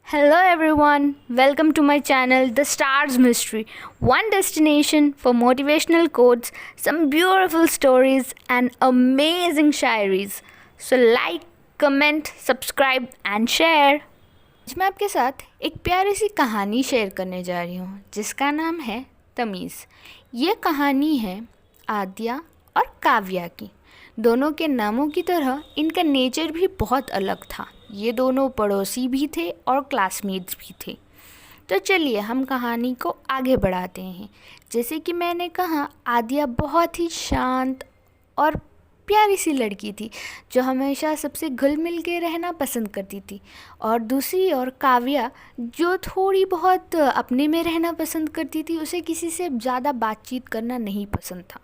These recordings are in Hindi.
Hello everyone, welcome to my channel The Stars Mystery, one destination for motivational quotes, some beautiful stories and amazing shayaris. So like, comment, subscribe and share. आज मैं आपके साथ एक प्यारी सी कहानी शेयर करने जा रही हूँ जिसका नाम है तमीज़. ये कहानी है आद्या और काव्या की. दोनों के नामों की तरह इनका नेचर भी बहुत अलग था. ये दोनों पड़ोसी भी थे और क्लासमेट्स भी थे. तो चलिए हम कहानी को आगे बढ़ाते हैं. जैसे कि मैंने कहा, आद्या बहुत ही शांत और प्यारी सी लड़की थी जो हमेशा सबसे घुल मिल के रहना पसंद करती थी. और दूसरी ओर काव्या जो थोड़ी बहुत अपने में रहना पसंद करती थी. उसे किसी से ज़्यादा बातचीत करना नहीं पसंद था.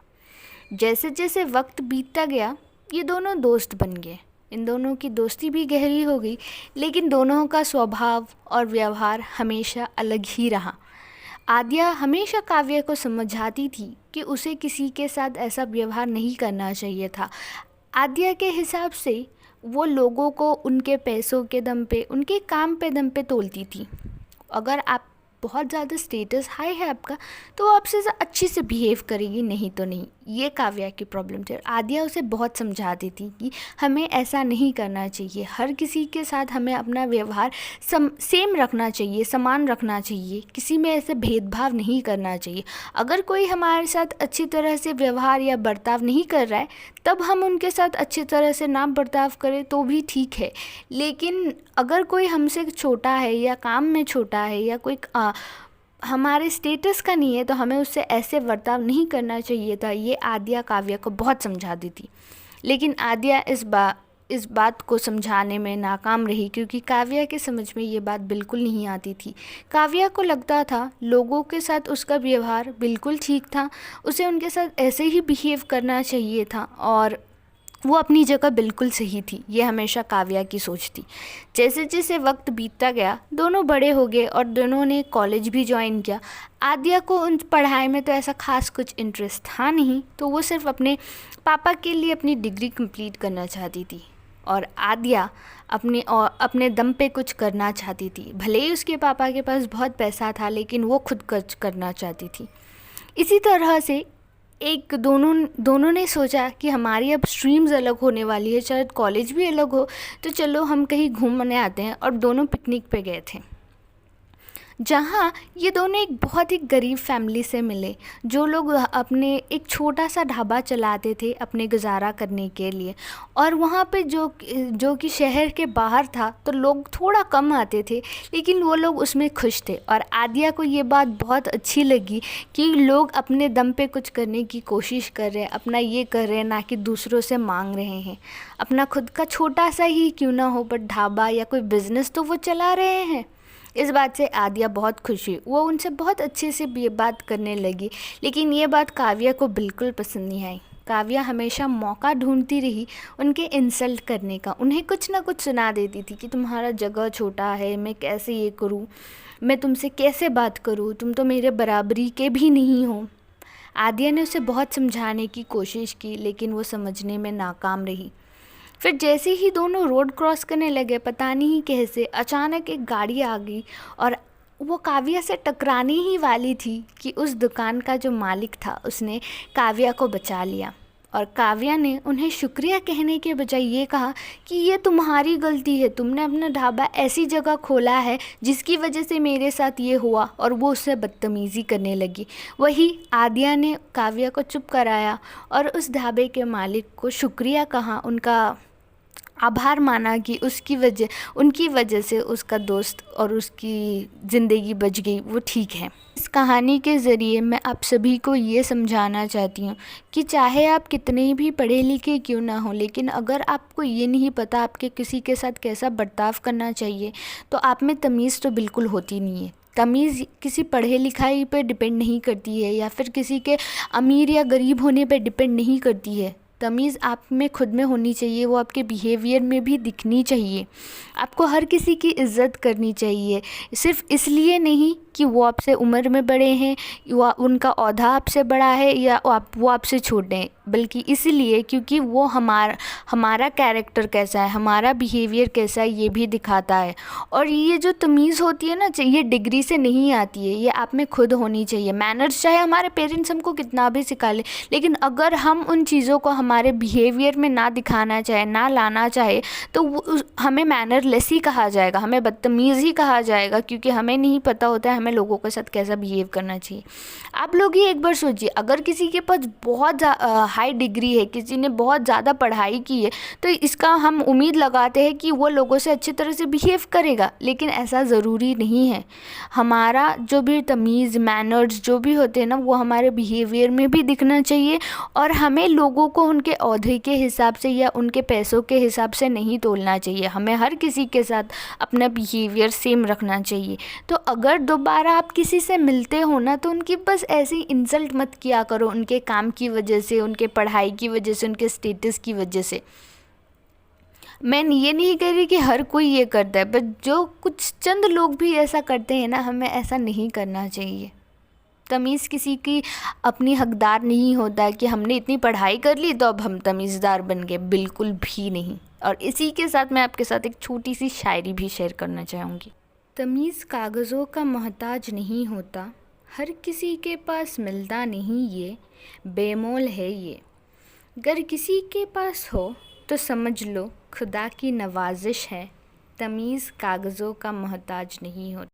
जैसे जैसे वक्त बीतता गया ये दोनों दोस्त बन गए. इन दोनों की दोस्ती भी गहरी हो गई, लेकिन दोनों का स्वभाव और व्यवहार हमेशा अलग ही रहा. आद्या हमेशा काव्या को समझाती थी कि उसे किसी के साथ ऐसा व्यवहार नहीं करना चाहिए था. आद्या के हिसाब से वो लोगों को उनके पैसों के दम पे, उनके काम पे दम पे तोलती थी. अगर आप बहुत ज़्यादा स्टेटस हाई है आपका तो वो आपसे अच्छी से बिहेव करेगी, नहीं तो नहीं. ये काव्या की प्रॉब्लम थी. आद्या उसे बहुत समझाती थी कि हमें ऐसा नहीं करना चाहिए. हर किसी के साथ हमें अपना व्यवहार सेम रखना चाहिए, समान रखना चाहिए. किसी में ऐसे भेदभाव नहीं करना चाहिए. अगर कोई हमारे साथ अच्छी तरह से व्यवहार या बर्ताव नहीं कर रहा है तब हम उनके साथ अच्छी तरह से ना बर्ताव करें तो भी ठीक है. लेकिन अगर कोई हमसे छोटा है या काम में छोटा है या कोई हमारे स्टेटस का नहीं है तो हमें उससे ऐसे बर्ताव नहीं करना चाहिए था. ये आद्या काव्या को बहुत समझाती थी. लेकिन आद्या इस बात को समझाने में नाकाम रही क्योंकि काव्या के समझ में ये बात बिल्कुल नहीं आती थी. काव्या को लगता था लोगों के साथ उसका व्यवहार बिल्कुल ठीक था. उसे उनके साथ ऐसे ही बिहेव करना चाहिए था और वो अपनी जगह बिल्कुल सही थी. ये हमेशा काव्या की सोच थी. जैसे जैसे वक्त बीतता गया दोनों बड़े हो गए और दोनों ने कॉलेज भी ज्वाइन किया. आद्या को उन पढ़ाई में तो ऐसा खास कुछ इंटरेस्ट था नहीं, तो वो सिर्फ अपने पापा के लिए अपनी डिग्री कंप्लीट करना चाहती थी. और आद्या अपने दम पे कुछ करना चाहती थी. भले ही उसके पापा के पास बहुत पैसा था लेकिन वो खुद कुछ करना चाहती थी. इसी तरह से दोनों ने सोचा कि हमारी अब स्ट्रीम्स अलग होने वाली है, शायद कॉलेज भी अलग हो, तो चलो हम कहीं घूमने आते हैं. और दोनों पिकनिक पे गए थे जहाँ ये दोनों एक बहुत ही गरीब फैमिली से मिले जो लोग अपने एक छोटा सा ढाबा चलाते थे अपने गुजारा करने के लिए. और वहाँ पे जो कि शहर के बाहर था तो लोग थोड़ा कम आते थे लेकिन वो लोग उसमें खुश थे. और आद्या को ये बात बहुत अच्छी लगी कि लोग अपने दम पे कुछ करने की कोशिश कर रहे हैं, अपना ये कर रहे हैं, ना कि दूसरों से मांग रहे हैं. अपना खुद का छोटा सा ही क्यों ना हो बट ढाबा या कोई बिज़नेस तो वो चला रहे हैं. इस बात से आद्या बहुत खुश हुई. वो उनसे बहुत अच्छे से ये बात करने लगी. लेकिन ये बात काव्या को बिल्कुल पसंद नहीं आई. काव्या हमेशा मौका ढूंढती रही उनके इंसल्ट करने का. उन्हें कुछ ना कुछ सुना देती थी कि तुम्हारा जगह छोटा है, मैं कैसे ये करूँ, मैं तुमसे कैसे बात करूँ, तुम तो मेरे बराबरी के भी नहीं हो. आद्या ने उसे बहुत समझाने की कोशिश की लेकिन वो समझने में नाकाम रही. फिर जैसे ही दोनों रोड क्रॉस करने लगे, पता नहीं कैसे अचानक एक गाड़ी आ गई और वो काव्या से टकराने ही वाली थी कि उस दुकान का जो मालिक था उसने काव्या को बचा लिया. और काव्या ने उन्हें शुक्रिया कहने के बजाय ये कहा कि ये तुम्हारी गलती है, तुमने अपना ढाबा ऐसी जगह खोला है जिसकी वजह से मेरे साथ ये हुआ. और वो उससे बदतमीज़ी करने लगी. वही आद्या ने काव्या को चुप कराया और उस ढाबे के मालिक को शुक्रिया कहा, उनका आभार माना कि उनकी वजह से उसका दोस्त और उसकी ज़िंदगी बच गई, वो ठीक है. इस कहानी के ज़रिए मैं आप सभी को ये समझाना चाहती हूँ कि चाहे आप कितने भी पढ़े लिखे क्यों ना हो, लेकिन अगर आपको ये नहीं पता आपके किसी के साथ कैसा बर्ताव करना चाहिए तो आप में तमीज़ तो बिल्कुल होती नहीं है. तमीज़ किसी पढ़े लिखाई पे डिपेंड नहीं करती है या फिर किसी के अमीर या गरीब होने पे डिपेंड नहीं करती है. तमीज़ आप में खुद में होनी चाहिए, वो आपके बिहेवियर में भी दिखनी चाहिए। आपको हर किसी की इज़्ज़त करनी चाहिए, सिर्फ़ इसलिए नहीं कि वो आपसे उम्र में बड़े हैं या उनका ओहदा आपसे बड़ा है या वो आपसे छोटे हैं, बल्कि इसलिए क्योंकि वो हमारा कैरेक्टर कैसा है, हमारा बिहेवियर कैसा है, ये भी दिखाता है। और ये जो तमीज़ होती है ना, ये डिग्री से नहीं आती है, ये आप में खुद होनी चाहिए। मैनर्स चाहे हमारे पेरेंट्स हमको कितना भी सिखा लें, लेकिन अगर हम उन चीज़ों को हमारे बिहेवियर में ना दिखाना चाहे, ना लाना चाहे, तो हमें मैनरलेस ही कहा जाएगा, हमें बदतमीज़ ही कहा जाएगा, क्योंकि हमें नहीं पता होता है हमें लोगों के साथ कैसा बिहेव करना चाहिए। आप लोग ही एक बार सोचिए, अगर किसी के पास बहुत हाई डिग्री है, किसी ने बहुत ज़्यादा पढ़ाई की है, तो इसका हम उम्मीद लगाते हैं कि वो लोगों से अच्छी तरह से बिहेव करेगा, लेकिन ऐसा ज़रूरी नहीं है। हमारा जो भी तमीज़, मैनर्स जो भी होते हैं ना, वो हमारे बिहेवियर में भी दिखना चाहिए। और हमें लोगों को उनके ओहदे के हिसाब से या उनके पैसों के हिसाब से नहीं तोलना चाहिए। हमें हर किसी के साथ अपना बिहेवियर सेम रखना चाहिए। तो अगर दोबारा आप किसी से मिलते हो ना, तो उनकी बस ऐसी इंसल्ट मत किया करो, उनके काम की वजह से, उनके पढ़ाई की वजह से, उनके स्टेटस की वजह से। मैं ये नहीं कह रही कि हर कोई ये करता है, बट जो कुछ चंद लोग भी ऐसा करते हैं ना, हमें ऐसा नहीं करना चाहिए। तमीज़ किसी की अपनी हकदार नहीं होता है कि हमने इतनी पढ़ाई कर ली तो अब हम तमीज़दार बन गए, बिल्कुल भी नहीं। और इसी के साथ मैं आपके साथ एक छोटी सी शायरी भी शेयर करना चाहूँगी। तमीज़ कागज़ों का मोहताज नहीं होता, हर किसी के पास मिलता नहीं, ये बेमोल है ये। अगर किसी के पास हो तो समझ लो खुदा की नवाजिश है, तमीज़ कागज़ों का मोहताज नहीं होता।